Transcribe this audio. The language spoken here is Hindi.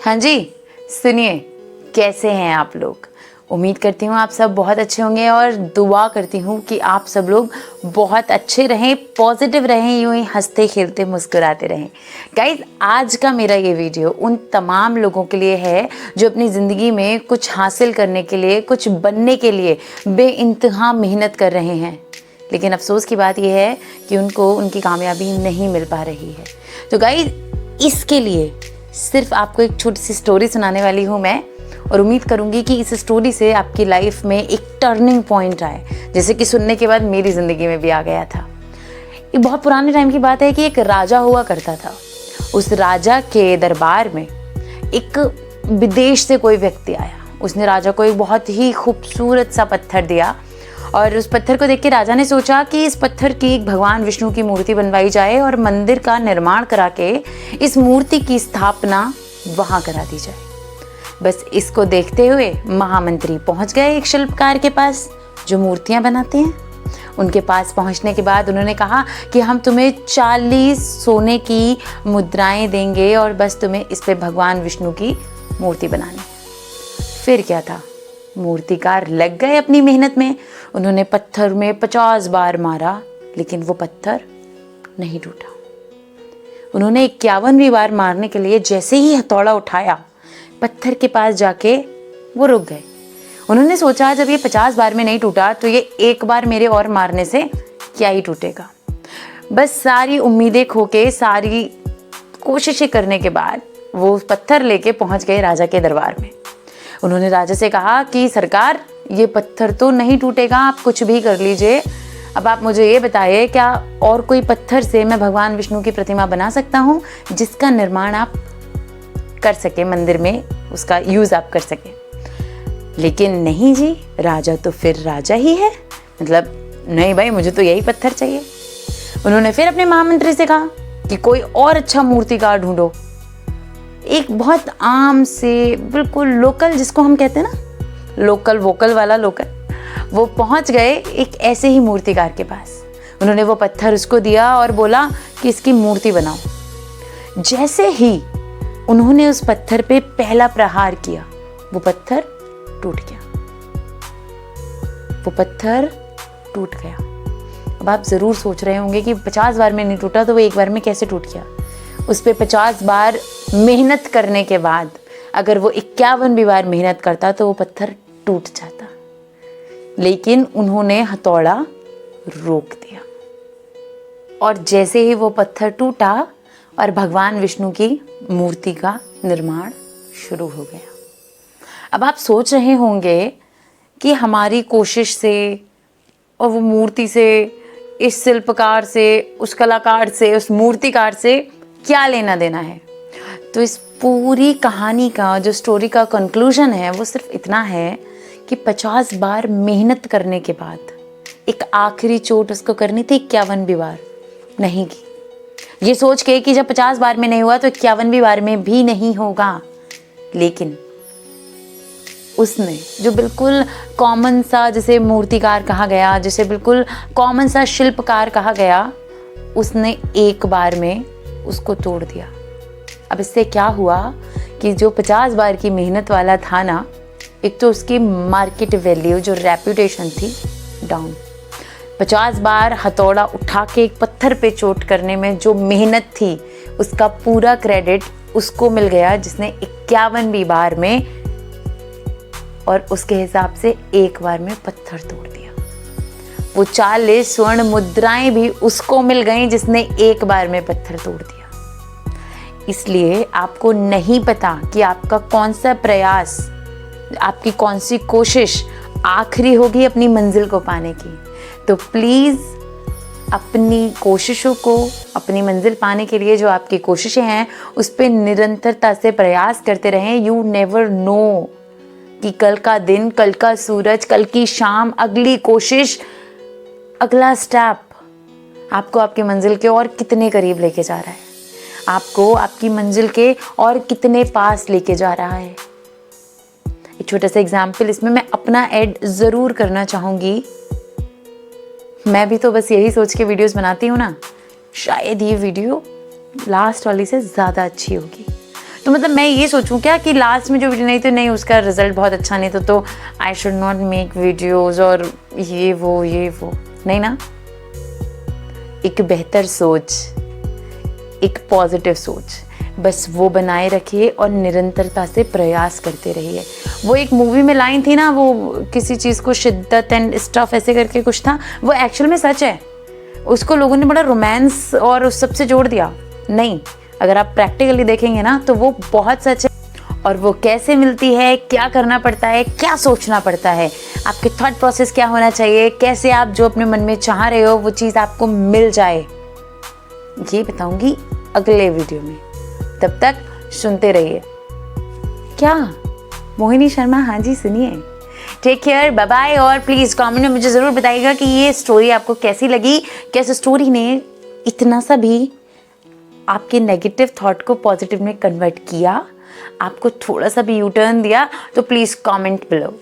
हाँ जी, सुनिए, कैसे हैं आप लोग। उम्मीद करती हूँ आप सब बहुत अच्छे होंगे और दुआ करती हूँ कि आप सब लोग बहुत अच्छे रहें, पॉजिटिव रहें, यूं ही हंसते खेलते मुस्कुराते रहें। गाइस, आज का मेरा ये वीडियो उन तमाम लोगों के लिए है जो अपनी ज़िंदगी में कुछ हासिल करने के लिए, कुछ बनने के लिए बेइंतहा मेहनत कर रहे हैं, लेकिन अफसोस की बात यह है कि उनको उनकी कामयाबी नहीं मिल पा रही है। तो गाइस, इसके लिए सिर्फ आपको एक छोटी सी स्टोरी सुनाने वाली हूँ मैं, और उम्मीद करूँगी कि इस स्टोरी से आपकी लाइफ में एक टर्निंग पॉइंट आए, जैसे कि सुनने के बाद मेरी ज़िंदगी में भी आ गया था। ये बहुत पुराने टाइम की बात है कि एक राजा हुआ करता था। उस राजा के दरबार में एक विदेश से कोई व्यक्ति आया। उसने राजा को एक बहुत ही खूबसूरत सा पत्थर दिया और उस पत्थर को देख के राजा ने सोचा कि इस पत्थर की एक भगवान विष्णु की मूर्ति बनवाई जाए और मंदिर का निर्माण करा के इस मूर्ति की स्थापना वहाँ करा दी जाए। बस इसको देखते हुए महामंत्री पहुँच गए एक शिल्पकार के पास जो मूर्तियाँ बनाते हैं। उनके पास पहुँचने के बाद उन्होंने कहा कि हम तुम्हें 40 सोने की मुद्राएं देंगे और बस तुम्हें इस पे भगवान विष्णु की मूर्ति बनानी। फिर क्या था, मूर्तिकार लग गए अपनी मेहनत में। उन्होंने पत्थर में 50 बार मारा, लेकिन वो पत्थर नहीं टूटा। उन्होंने 51वीं बार मारने के लिए जैसे ही हथौड़ा उठाया, पत्थर के पास जाके वो रुक गए। उन्होंने सोचा जब ये 50 बार में नहीं टूटा तो ये एक बार मेरे और मारने से क्या ही टूटेगा। बस सारी उम्मीदें खो के, सारी कोशिशें करने के बाद वो पत्थर लेके पहुंच गए राजा के दरबार में। उन्होंने राजा से कहा कि सरकार, ये पत्थर तो नहीं टूटेगा, आप कुछ भी कर लीजिए। अब आप मुझे ये बताइए, क्या और कोई पत्थर से मैं भगवान विष्णु की प्रतिमा बना सकता हूँ जिसका निर्माण आप कर सके, मंदिर में उसका यूज़ आप कर सके। लेकिन नहीं जी, राजा तो फिर राजा ही है, मतलब नहीं भाई, मुझे तो यही पत्थर चाहिए। उन्होंने फिर अपने महामंत्री से कहा कि कोई और अच्छा मूर्तिकार ढूंढो। एक बहुत आम से, बिल्कुल लोकल, जिसको हम कहते हैं ना, लोकल वोकल वाला लोकल, वो पहुंच गए एक ऐसे ही मूर्तिकार के पास। उन्होंने वो पत्थर उसको दिया और बोला कि इसकी मूर्ति बनाओ। जैसे ही उन्होंने उस पत्थर पे पहला प्रहार किया, वो पत्थर टूट गया। वो पत्थर टूट गया। अब आप जरूर सोच रहे होंगे कि 50 बार में नहीं टूटा तो वो एक बार में कैसे टूट गया। उस पे 50 बार मेहनत करने के बाद अगर वो 51वीं बार मेहनत करता तो वो पत्थर टूट जाता, लेकिन उन्होंने हथौड़ा रोक दिया और जैसे ही वो पत्थर टूटा और भगवान विष्णु की मूर्ति का निर्माण शुरू हो गया। अब आप सोच रहे होंगे कि हमारी कोशिश से और वो मूर्ति से, इस शिल्पकार से, उस कलाकार से, उस मूर्तिकार से क्या लेना देना है। तो इस पूरी कहानी का जो स्टोरी का कंक्लूजन है वो सिर्फ इतना है कि 50 बार मेहनत करने के बाद एक आखिरी चोट उसको करनी थी 51वीं बार, नहीं की। ये सोच के कि जब 50 बार में नहीं हुआ तो 51वीं बार में भी नहीं होगा। लेकिन उसने जो बिल्कुल कॉमन सा, जिसे मूर्तिकार कहा गया, जिसे बिल्कुल कॉमन सा शिल्पकार कहा गया, उसने एक बार में उसको तोड़ दिया। अब इससे क्या हुआ कि जो 50 बार की मेहनत वाला था ना, एक तो उसकी मार्केट वैल्यू, जो रेपुटेशन थी, डाउन। 50 बार हथौड़ा उठा के एक पत्थर पे चोट करने में जो मेहनत थी, उसका पूरा क्रेडिट उसको मिल गया जिसने 51वीं बार में, और उसके हिसाब से एक बार में पत्थर तोड़ दिया। वो 40 स्वर्ण मुद्राएं भी उसको मिल गई जिसने एक बार में पत्थर तोड़ दिया। इसलिए आपको नहीं पता कि आपका कौन सा प्रयास, आपकी कौन सी कोशिश आखिरी होगी अपनी मंजिल को पाने की। तो प्लीज़ अपनी कोशिशों को, अपनी मंजिल पाने के लिए जो आपकी कोशिशें हैं उस पर निरंतरता से प्रयास करते रहें। यू नेवर नो कि कल का दिन, कल का सूरज, कल की शाम, अगली कोशिश, अगला स्टेप आपको आपकी मंजिल के और कितने करीब लेके जा रहा है, आपको आपकी मंजिल के और कितने पास लेके जा रहा है। एक छोटा सा एग्जाम्पल इसमें मैं अपना ऐड ज़रूर करना चाहूँगी। मैं भी तो बस यही सोच के वीडियोस बनाती हूँ ना, शायद ये वीडियो लास्ट वाली से ज़्यादा अच्छी होगी। तो मतलब मैं ये सोचूं क्या कि लास्ट में जो वीडियो नहीं तो नहीं उसका रिजल्ट बहुत अच्छा नहीं तो I should not make videos और ये वो नहीं ना। एक बेहतर सोच, एक पॉजिटिव सोच, बस वो बनाए रखिए और निरंतरता से प्रयास करते रहिए। वो एक मूवी में लाइन थी ना, वो किसी चीज़ को शिद्दत एंड स्टफ ऐसे करके कुछ था, वो एक्चुअल में सच है। उसको लोगों ने बड़ा रोमांस और उस सब से जोड़ दिया। नहीं, अगर आप प्रैक्टिकली देखेंगे ना तो वो बहुत सच है। और वो कैसे मिलती है, क्या करना पड़ता है, क्या सोचना पड़ता है, आपके थॉट प्रोसेस क्या होना चाहिए, कैसे आप जो अपने मन में चाह रहे हो वो चीज़ आपको मिल जाए, ये बताऊंगी अगले वीडियो में। तब तक सुनते रहिए। क्या मोहिनी शर्मा, हाँ जी सुनिए। Take care, bye bye. और प्लीज़ कमेंट में मुझे ज़रूर बताइएगा कि ये स्टोरी आपको कैसी लगी, कैसे स्टोरी ने इतना सा भी आपके नेगेटिव थॉट को पॉजिटिव में कन्वर्ट किया, आपको थोड़ा सा भी यू टर्न दिया, तो प्लीज़ कमेंट बिलो।